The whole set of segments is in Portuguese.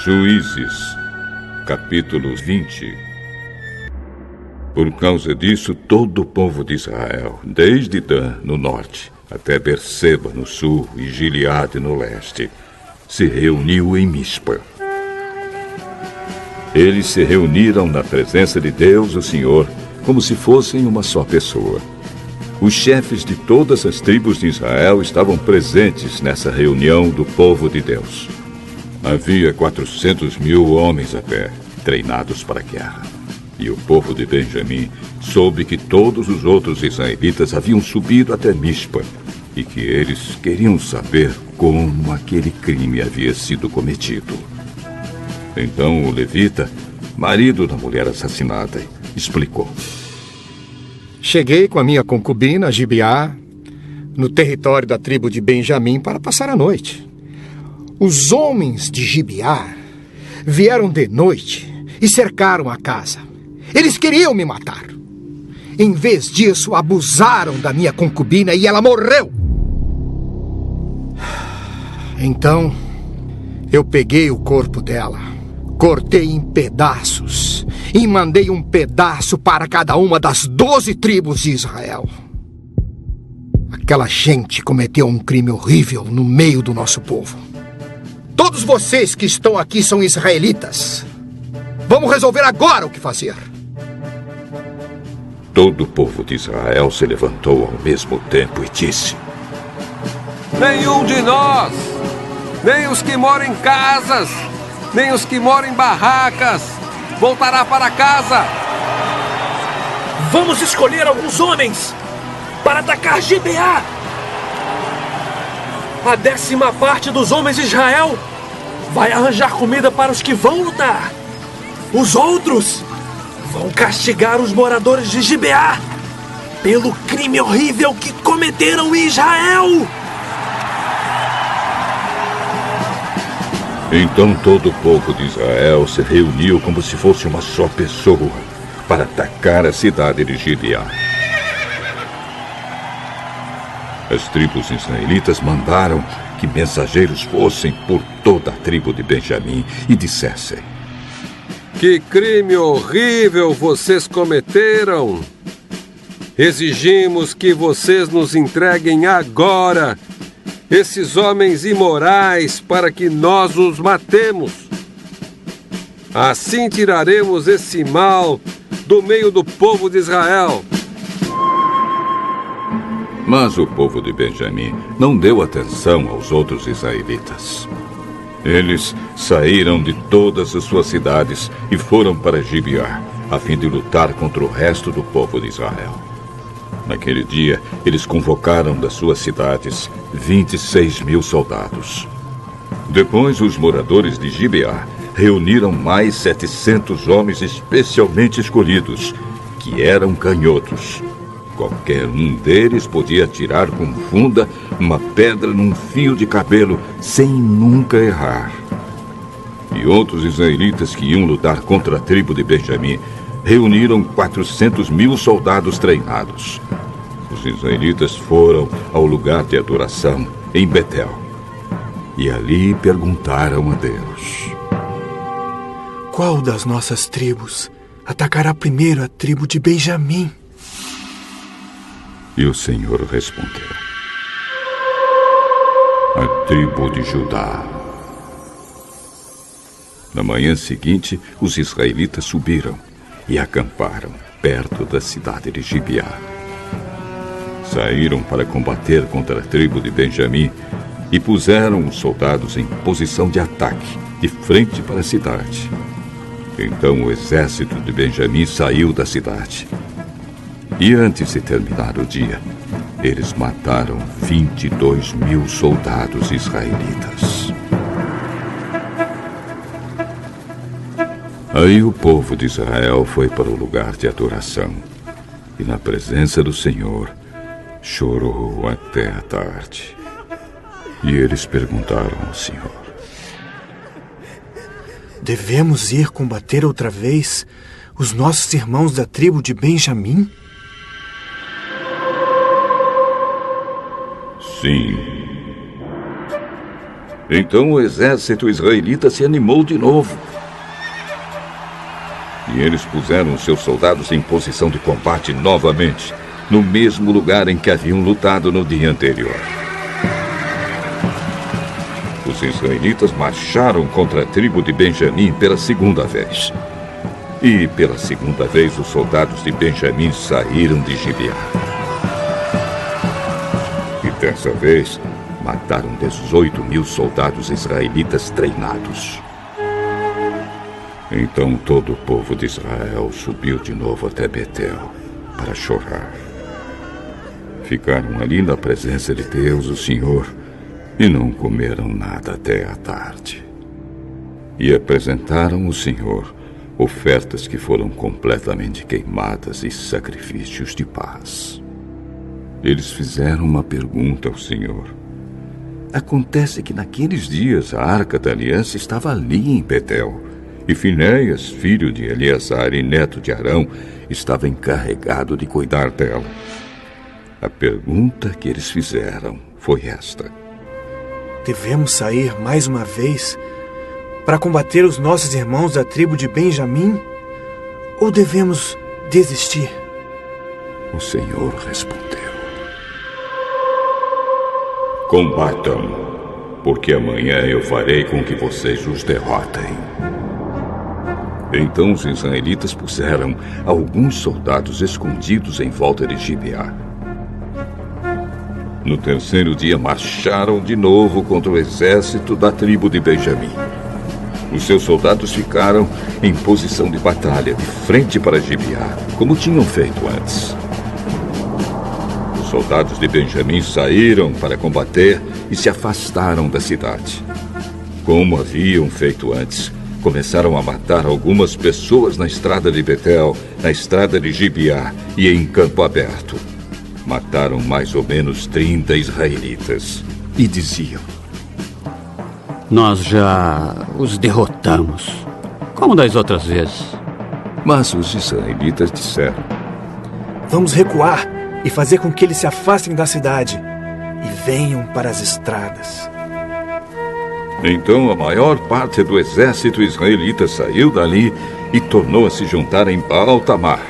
Juízes, capítulo 20. Por causa disso, todo o povo de Israel, desde Dan, no norte, até Berseba, no sul, e Gileade, no leste, se reuniu em Mispa. Eles se reuniram na presença de Deus, o Senhor, como se fossem uma só pessoa. Os chefes de todas as tribos de Israel estavam presentes nessa reunião do povo de Deus. Havia 400.000 homens a pé, treinados para a guerra. E o povo de Benjamim soube que todos os outros israelitas haviam subido até Mispa e que eles queriam saber como aquele crime havia sido cometido. Então o levita, marido da mulher assassinada, explicou. Cheguei com a minha concubina, Gibeá, no território da tribo de Benjamim para passar a noite. Os homens de Gibeá vieram de noite e cercaram a casa. Eles queriam me matar. Em vez disso, abusaram da minha concubina e ela morreu. Então, eu peguei o corpo dela, cortei em pedaços e mandei um pedaço para cada uma das 12 tribos de Israel. Aquela gente cometeu um crime horrível no meio do nosso povo. Todos vocês que estão aqui são israelitas. Vamos resolver agora o que fazer. Todo o povo de Israel se levantou ao mesmo tempo e disse: Nenhum de nós, nem os que moram em casas, nem os que moram em barracas, voltará para casa. Vamos escolher alguns homens para atacar Gibeá. A 10ª parte dos homens de Israel vai arranjar comida para os que vão lutar. Os outros vão castigar os moradores de Gibeá pelo crime horrível que cometeram em Israel. Então todo o povo de Israel se reuniu como se fosse uma só pessoa para atacar a cidade de Gibeá. As tribos israelitas mandaram que mensageiros fossem por toda a tribo de Benjamim e dissessem: Que crime horrível vocês cometeram! Exigimos que vocês nos entreguem agora esses homens imorais para que nós os matemos. Assim tiraremos esse mal do meio do povo de Israel. Mas o povo de Benjamim não deu atenção aos outros israelitas. Eles saíram de todas as suas cidades e foram para Gibeá, a fim de lutar contra o resto do povo de Israel. Naquele dia, eles convocaram das suas cidades 26.000 soldados. Depois, os moradores de Gibeá reuniram mais 700 homens especialmente escolhidos, que eram canhotos. Qualquer um deles podia atirar com funda uma pedra num fio de cabelo sem nunca errar. E outros israelitas que iam lutar contra a tribo de Benjamim reuniram 400.000 soldados treinados. Os israelitas foram ao lugar de adoração, em Betel, e ali perguntaram a Deus: Qual das nossas tribos atacará primeiro a tribo de Benjamim? E o Senhor respondeu: A tribo de Judá. Na manhã seguinte, os israelitas subiram e acamparam perto da cidade de Gibeá. Saíram para combater contra a tribo de Benjamim e puseram os soldados em posição de ataque, de frente para a cidade. Então o exército de Benjamim saiu da cidade. E antes de terminar o dia, eles mataram 22.000 soldados israelitas. Aí o povo de Israel foi para o lugar de adoração e, na presença do Senhor, chorou até a tarde. E eles perguntaram ao Senhor: Devemos ir combater outra vez os nossos irmãos da tribo de Benjamim? Sim. Então o exército israelita se animou de novo. E eles puseram seus soldados em posição de combate novamente, no mesmo lugar em que haviam lutado no dia anterior. Os israelitas marcharam contra a tribo de Benjamim pela segunda vez. E pela segunda vez os soldados de Benjamim saíram de Gibeá. E dessa vez mataram 18.000 soldados israelitas treinados. Então todo o povo de Israel subiu de novo até Betel para chorar. Ficaram ali na presença de Deus, o Senhor, e não comeram nada até a tarde. E apresentaram ao Senhor ofertas que foram completamente queimadas e sacrifícios de paz. Eles fizeram uma pergunta ao Senhor. Acontece que naqueles dias a Arca da Aliança estava ali em Betel, e Finéias, filho de Eleazar e neto de Arão, estava encarregado de cuidar dela. A pergunta que eles fizeram foi esta: devemos sair mais uma vez para combater os nossos irmãos da tribo de Benjamim? Ou devemos desistir? O Senhor respondeu: combatam, porque amanhã eu farei com que vocês os derrotem. Então os israelitas puseram alguns soldados escondidos em volta de Gibeá. No terceiro dia marcharam de novo contra o exército da tribo de Benjamim. Os seus soldados ficaram em posição de batalha, de frente para Gibeá, como tinham feito antes. Os soldados de Benjamim saíram para combater e se afastaram da cidade. Como haviam feito antes, começaram a matar algumas pessoas na estrada de Betel, na estrada de Gibeá e em campo aberto. Mataram mais ou menos 30 israelitas e diziam: nós já os derrotamos, como das outras vezes. Mas os israelitas disseram: vamos recuar e fazer com que eles se afastem da cidade e venham para as estradas. Então a maior parte do exército israelita saiu dali e tornou a se juntar em Baal-Tamar.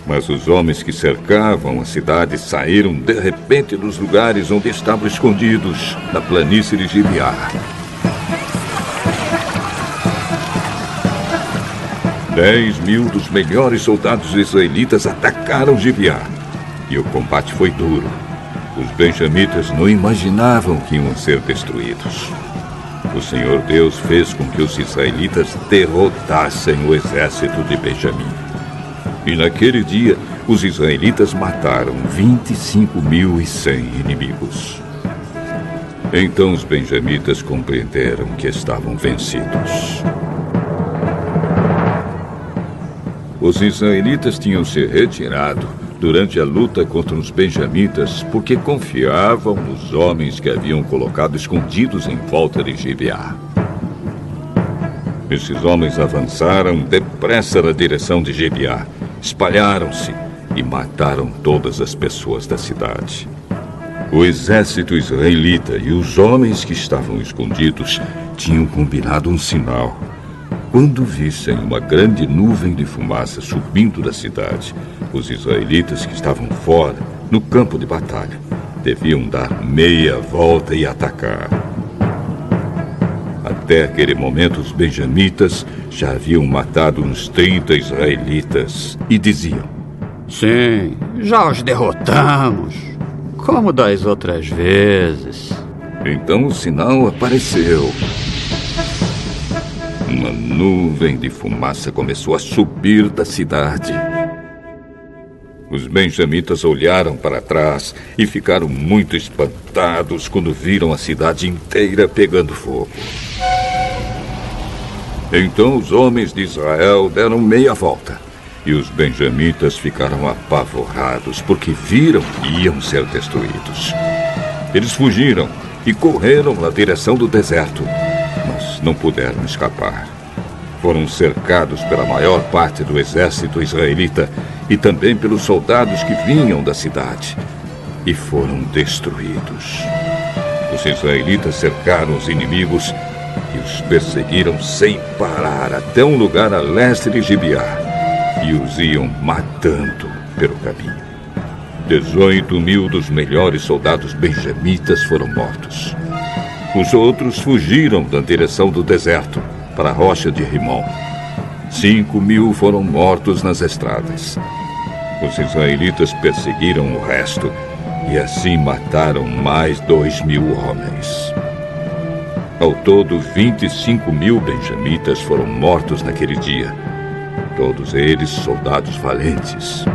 Mas os homens que cercavam a cidade saíram de repente dos lugares onde estavam escondidos, na planície de Gibeá. 10.000 dos melhores soldados israelitas atacaram Gibeá. E o combate foi duro. Os benjamitas não imaginavam que iam ser destruídos. O Senhor Deus fez com que os israelitas derrotassem o exército de Benjamim. E naquele dia, os israelitas mataram 25.100 inimigos. Então os benjamitas compreenderam que estavam vencidos. Os israelitas tinham se retirado durante a luta contra os benjamitas porque confiavam nos homens que haviam colocado escondidos em volta de Gibeá. Esses homens avançaram depressa na direção de Gibeá, espalharam-se e mataram todas as pessoas da cidade. O exército israelita e os homens que estavam escondidos tinham combinado um sinal. Quando vissem uma grande nuvem de fumaça subindo da cidade, os israelitas que estavam fora, no campo de batalha, deviam dar meia volta e atacar. Até aquele momento, os benjamitas já haviam matado uns 30 israelitas e diziam: sim, já os derrotamos, como das outras vezes. Então o sinal apareceu. Uma nuvem de fumaça começou a subir da cidade. Os benjamitas olharam para trás e ficaram muito espantados quando viram a cidade inteira pegando fogo. Então os homens de Israel deram meia volta e os benjamitas ficaram apavorados porque viram que iam ser destruídos. Eles fugiram e correram na direção do deserto, mas não puderam escapar. Foram cercados pela maior parte do exército israelita e também pelos soldados que vinham da cidade, e foram destruídos. Os israelitas cercaram os inimigos e os perseguiram sem parar até um lugar a leste de Gibeá, e os iam matando pelo caminho. 18.000 dos melhores soldados benjamitas foram mortos. Os outros fugiram na direção do deserto, para a rocha de Rimon. 5.000 foram mortos nas estradas. Os israelitas perseguiram o resto e assim mataram mais 2.000 homens. Ao todo, 25.000 benjamitas foram mortos naquele dia. Todos eles soldados valentes.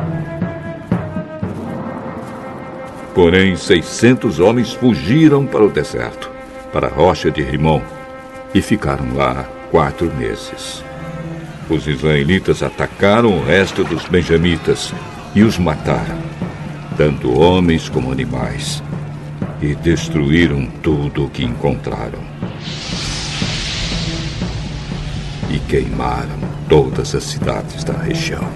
Porém, 600 homens fugiram para o deserto, para a rocha de Rimon, e ficaram lá 4 meses. Os israelitas atacaram o resto dos benjamitas e os mataram, tanto homens como animais, e destruíram tudo o que encontraram. E queimaram todas as cidades da região.